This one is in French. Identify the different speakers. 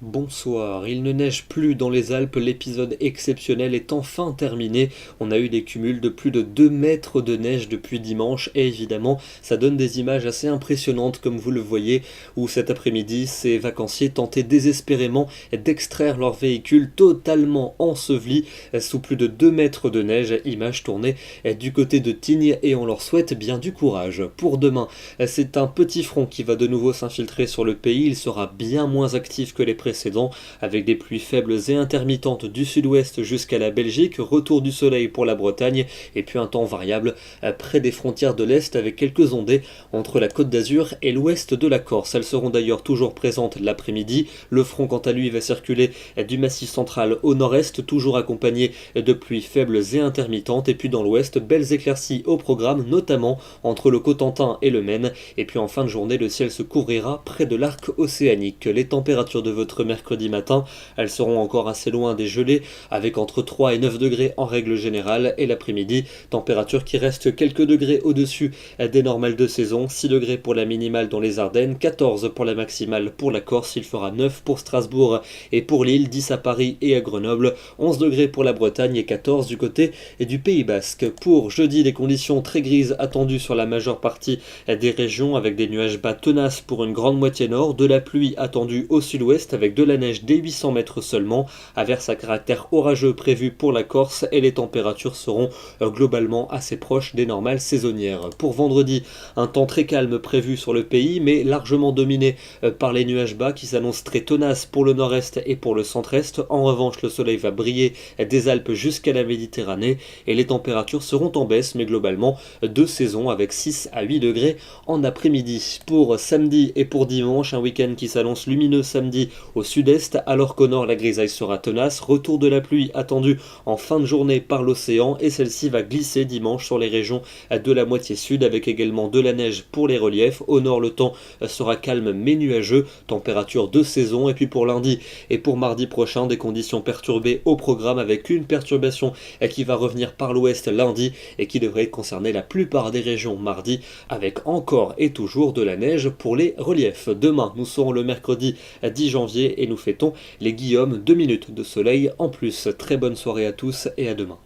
Speaker 1: Bonsoir, il ne neige plus dans les Alpes, l'épisode exceptionnel est enfin terminé. On a eu des cumuls de plus de 2 mètres de neige depuis dimanche et évidemment ça donne des images assez impressionnantes comme vous le voyez où cet après-midi ces vacanciers tentaient désespérément d'extraire leur véhicule totalement enseveli sous plus de 2 mètres de neige. Images tournées du côté de Tignes et on leur souhaite bien du courage. Pour demain, c'est un petit front qui va de nouveau s'infiltrer sur le pays, il sera bien moins actif que les précédents avec des pluies faibles et intermittentes du sud-ouest jusqu'à la Belgique, retour du soleil pour la Bretagne et puis un temps variable près des frontières de l'Est avec quelques ondées entre la Côte d'Azur et l'ouest de la Corse. Elles seront d'ailleurs toujours présentes l'après-midi. Le front quant à lui va circuler du massif central au nord-est, toujours accompagné de pluies faibles et intermittentes et puis dans l'ouest, belles éclaircies au programme, notamment entre le Cotentin et le Maine. Et puis en fin de journée, le ciel se couvrira près de l'arc océanique. Les températures de votre mercredi matin, elles seront encore assez loin des gelées, avec entre 3 et 9 degrés en règle générale, et l'après-midi, température qui reste quelques degrés au-dessus des normales de saison, 6 degrés pour la minimale dans les Ardennes, 14 pour la maximale pour la Corse, il fera 9 pour Strasbourg et pour Lille, 10 à Paris et à Grenoble, 11 degrés pour la Bretagne et 14 du côté du Pays Basque. Pour jeudi, des conditions très grises attendues sur la majeure partie des régions, avec des nuages bas tenaces pour une grande moitié nord, de la pluie attendue au sud-ouest avec de la neige dès 800 mètres seulement, averse à caractère orageux prévu pour la Corse et les températures seront globalement assez proches des normales saisonnières. Pour vendredi, un temps très calme prévu sur le pays mais largement dominé par les nuages bas qui s'annoncent très tenaces pour le nord-est et pour le centre-est. En revanche, le soleil va briller des Alpes jusqu'à la Méditerranée et les températures seront en baisse mais globalement de saison avec 6 à 8 degrés en après-midi. Pour samedi et pour dimanche, un week-end qui s'annonce lumineux samedi au sud-est, alors qu'au nord la grisaille sera tenace. Retour de la pluie attendu en fin de journée par l'océan et celle-ci va glisser dimanche sur les régions de la moitié sud avec également de la neige pour les reliefs. Au nord le temps sera calme mais nuageux, température de saison. Et puis pour lundi et pour mardi prochain, des conditions perturbées au programme avec une perturbation qui va revenir par l'ouest lundi et qui devrait concerner la plupart des régions mardi avec encore et toujours de la neige pour les reliefs. Demain nous serons le mercredi 10 janvier et nous fêtons les Guillaume, 2 minutes de soleil en plus. Très bonne soirée à tous et à demain.